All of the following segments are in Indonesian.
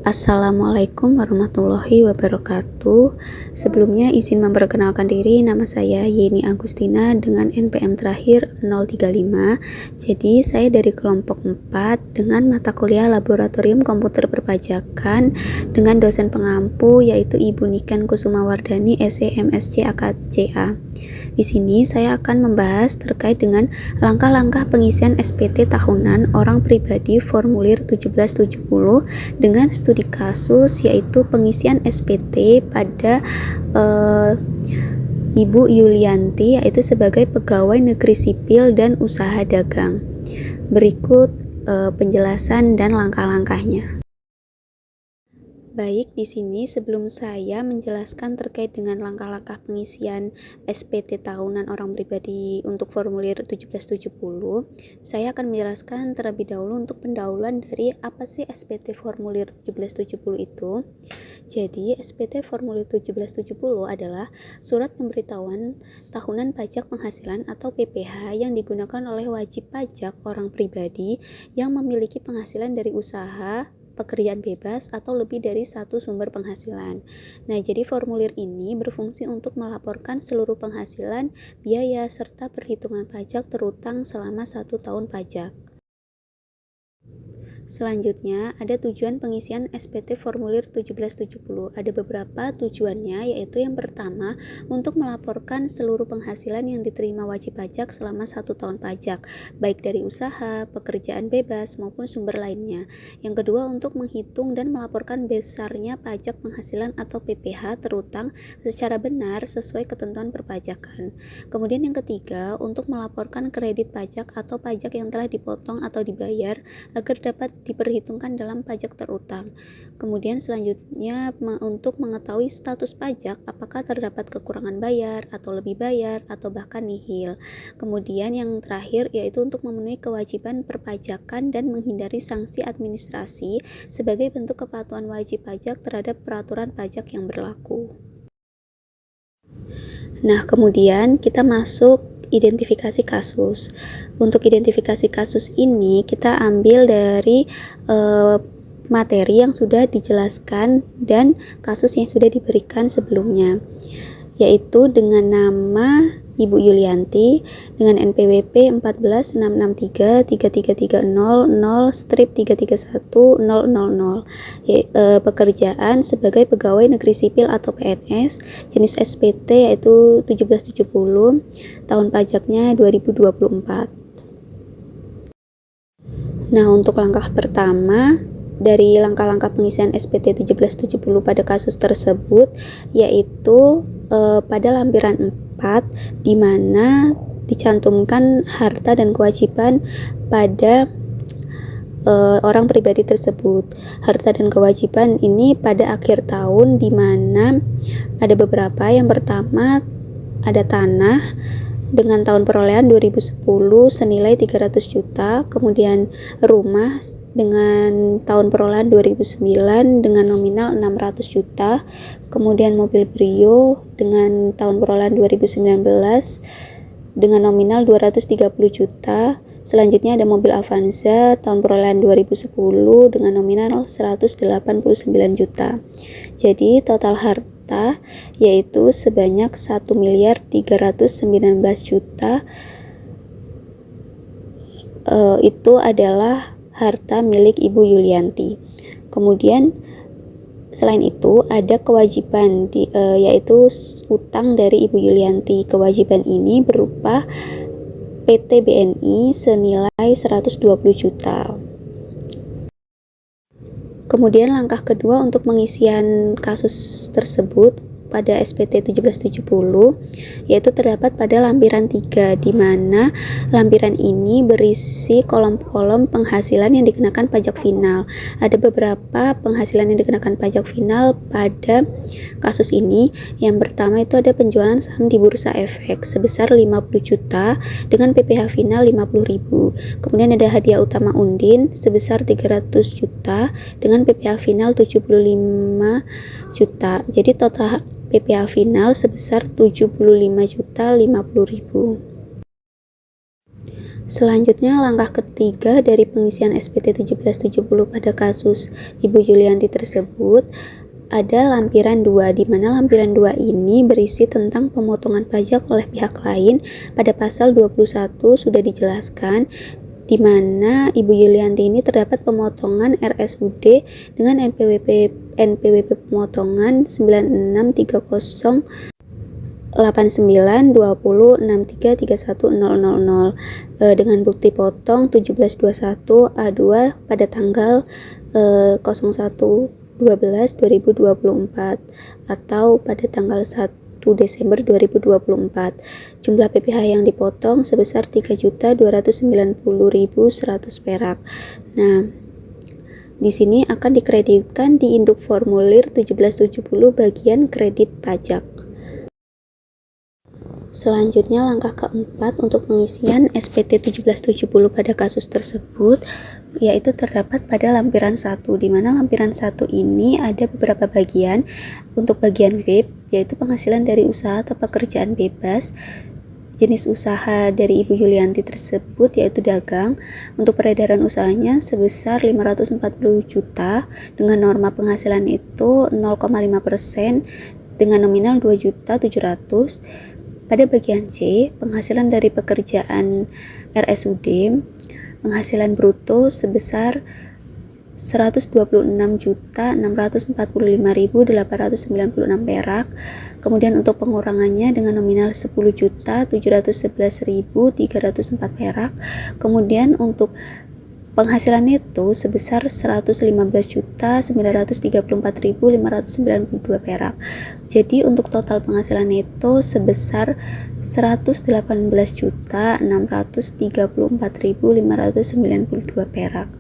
Assalamualaikum warahmatullahi wabarakatuh. Sebelumnya izin memperkenalkan diri, nama saya Yeni Agustina dengan NPM terakhir 035. Jadi saya dari kelompok 4 dengan mata kuliah Laboratorium Komputer Perpajakan dengan dosen pengampu yaitu Ibu Niken Kusumawardhani SE MSc AKCA. Di sini saya akan membahas terkait dengan langkah-langkah pengisian SPT tahunan orang pribadi formulir 1770 dengan studi kasus yaitu pengisian SPT pada Ibu Yulianti yaitu sebagai pegawai negeri sipil dan usaha dagang. Berikut penjelasan dan langkah-langkahnya. Baik, di sini sebelum saya menjelaskan terkait dengan langkah-langkah pengisian SPT tahunan orang pribadi untuk formulir 1770, saya akan menjelaskan terlebih dahulu untuk pendahuluan dari apa sih SPT formulir 1770 itu. Jadi, SPT formulir 1770 adalah surat pemberitahuan tahunan pajak penghasilan atau PPh yang digunakan oleh wajib pajak orang pribadi yang memiliki penghasilan dari usaha, pekerjaan bebas atau lebih dari satu sumber penghasilan. Nah, jadi formulir ini berfungsi untuk melaporkan seluruh penghasilan, biaya, serta perhitungan pajak terutang selama 1 tahun pajak. Selanjutnya, ada tujuan pengisian SPT formulir 1770. Ada beberapa tujuannya, yaitu yang pertama, untuk melaporkan seluruh penghasilan yang diterima wajib pajak selama 1 tahun pajak, baik dari usaha, pekerjaan bebas, maupun sumber lainnya. Yang kedua, untuk menghitung dan melaporkan besarnya pajak penghasilan atau PPh terutang secara benar sesuai ketentuan perpajakan. Kemudian yang ketiga, untuk melaporkan kredit pajak atau pajak yang telah dipotong atau dibayar agar dapat diperhitungkan dalam pajak terutang. Kemudian selanjutnya untuk mengetahui status pajak apakah terdapat kekurangan bayar atau lebih bayar atau bahkan nihil. Kemudian yang terakhir yaitu untuk memenuhi kewajiban perpajakan dan menghindari sanksi administrasi sebagai bentuk kepatuhan wajib pajak terhadap peraturan pajak yang berlaku. Nah, kemudian kita masuk identifikasi kasus. Untuk identifikasi kasus ini kita ambil dari materi yang sudah dijelaskan dan kasus yang sudah diberikan sebelumnya, yaitu dengan nama Ibu Yulianti dengan NPWP 1466333000/331.000, pekerjaan sebagai pegawai negeri sipil atau PNS, jenis SPT yaitu 1770, tahun pajaknya 2024. Nah, untuk langkah pertama dari langkah-langkah pengisian SPT 1770 pada kasus tersebut yaitu pada lampiran 4 di mana dicantumkan harta dan kewajiban pada orang pribadi tersebut. Harta dan kewajiban ini pada akhir tahun di mana ada beberapa. Yang pertama ada tanah dengan tahun perolehan 2010 senilai 300 juta, kemudian rumah dengan tahun perolehan 2009 dengan nominal 600 juta, kemudian mobil Brio dengan tahun perolehan 2019 dengan nominal 230 juta. Selanjutnya ada mobil Avanza tahun perolehan 2010 dengan nominal 189 juta. Jadi total harta yaitu sebanyak 1.319.000.000. Itu adalah harta milik Ibu Yulianti. Kemudian selain itu ada kewajiban yaitu utang dari Ibu Yulianti. Kewajiban ini berupa PT BNI senilai 120 juta. Kemudian langkah kedua untuk pengisian kasus tersebut pada SPT 1770 yaitu terdapat pada lampiran 3 di mana lampiran ini berisi kolom-kolom penghasilan yang dikenakan pajak final. Ada beberapa penghasilan yang dikenakan pajak final pada kasus ini. Yang pertama itu ada penjualan saham di Bursa Efek sebesar 50 juta dengan PPh final 50.000. Kemudian ada hadiah utama Undin sebesar 300 juta dengan PPh final 75 juta. Jadi total PPh final sebesar 75.050.000. Selanjutnya, langkah ketiga dari pengisian SPT 1770 pada kasus Ibu Yulianti tersebut ada lampiran 2, di mana lampiran 2 ini berisi tentang pemotongan pajak oleh pihak lain. Pada pasal 21 sudah dijelaskan di mana Ibu Yulianti ini terdapat pemotongan RSUD dengan NPWP pemotongan 9630 8920633100 dengan bukti potong 1721 A2 pada tanggal 01/12/2024 atau pada tanggal 1 Desember 2024. Jumlah PPh yang dipotong sebesar 3.290.100 perak. Nah, di sini akan dikreditkan di induk formulir 1770 bagian kredit pajak. Selanjutnya, langkah keempat untuk pengisian SPT 1770 pada kasus tersebut yaitu terdapat pada lampiran 1, di mana lampiran 1 ini ada beberapa bagian. Untuk bagian B yaitu penghasilan dari usaha atau pekerjaan bebas. Jenis usaha dari Ibu Yulianti tersebut yaitu dagang. Untuk peredaran usahanya sebesar 540 juta dengan norma penghasilan itu 0,5% dengan nominal 2.700.000. Pada bagian C, penghasilan dari pekerjaan RSUD, penghasilan bruto sebesar 126.645.896 perak. Kemudian untuk pengurangannya dengan nominal 10.711.304 perak. Kemudian untuk penghasilan neto sebesar 115.934.592 perak. Jadi untuk total penghasilan neto sebesar 118.634.592 perak.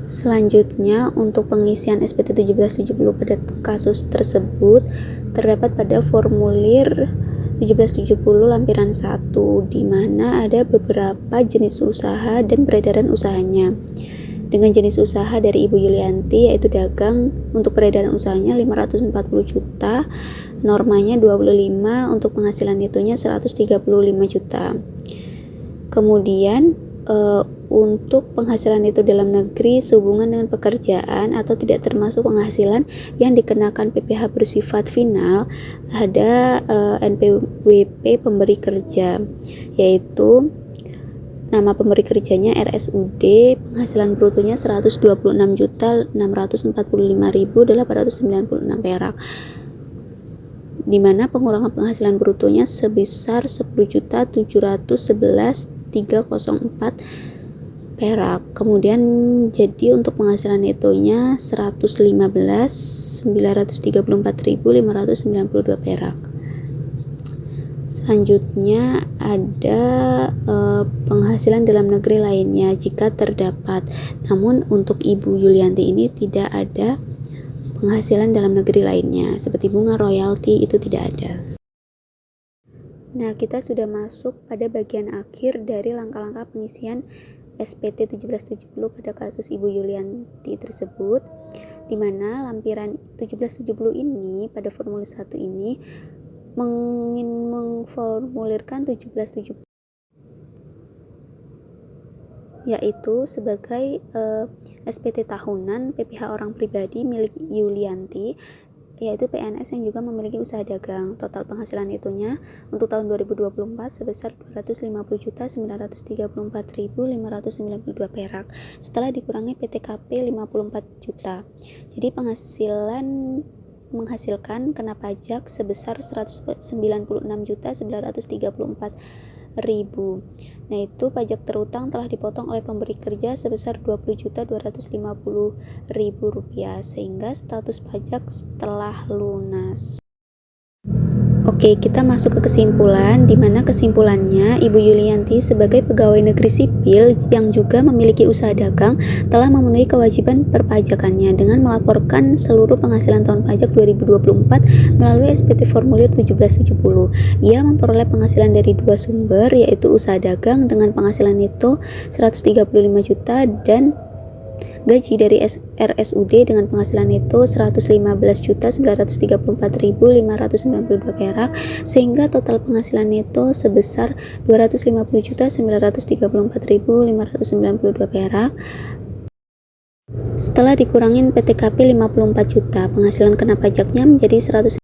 Selanjutnya, untuk pengisian SPT 1770 pada kasus tersebut terdapat pada formulir 1770 lampiran 1, di mana ada beberapa jenis usaha dan peredaran usahanya. Dengan jenis usaha dari Ibu Yulianti yaitu dagang, untuk peredaran usahanya 540 juta, normanya 25, untuk penghasilan netonya 135 juta. Kemudian untuk penghasilan itu dalam negeri sehubungan dengan pekerjaan atau tidak termasuk penghasilan yang dikenakan PPh bersifat final, ada NPWP pemberi kerja, yaitu nama pemberi kerjanya RSUD, penghasilan brutonya 126.645.896 perak, di mana pengurangan penghasilan brutonya sebesar 10.711.304 perak. Kemudian jadi untuk penghasilan netonya 115.934.592 perak. Selanjutnya ada penghasilan dalam negeri lainnya jika terdapat. Namun untuk Ibu Yulianti ini tidak ada penghasilan dalam negeri lainnya, seperti bunga royalti itu tidak ada. Nah, kita sudah masuk pada bagian akhir dari langkah-langkah pengisian SPT 1770 pada kasus Ibu Yulianti tersebut, di mana lampiran 1770 ini pada formulir 1 ini mengformulirkan 1770 yaitu sebagai SPT tahunan PPh orang pribadi milik Yulianti, yaitu PNS yang juga memiliki usaha dagang. Total penghasilan itunya untuk tahun 2024 sebesar 250.934.592 perak setelah dikurangi PTKP 54 juta. Jadi penghasilan menghasilkan kena pajak sebesar 196.934.000. Nah, itu pajak terutang telah dipotong oleh pemberi kerja sebesar 20.250.000 rupiah, sehingga status pajak telah lunas. Oke, kita masuk ke kesimpulan, di mana kesimpulannya Ibu Yulianti sebagai pegawai negeri sipil yang juga memiliki usaha dagang telah memenuhi kewajiban perpajakannya dengan melaporkan seluruh penghasilan tahun pajak 2024 melalui SPT formulir 1770. Ia memperoleh penghasilan dari dua sumber, yaitu usaha dagang dengan penghasilan neto 135 juta dan gaji dari RSUD dengan penghasilan neto 115.934.592 perak, sehingga total penghasilan neto sebesar 250.934.592 perak. Setelah dikurangin PTKP 54 juta, penghasilan kena pajaknya menjadi 100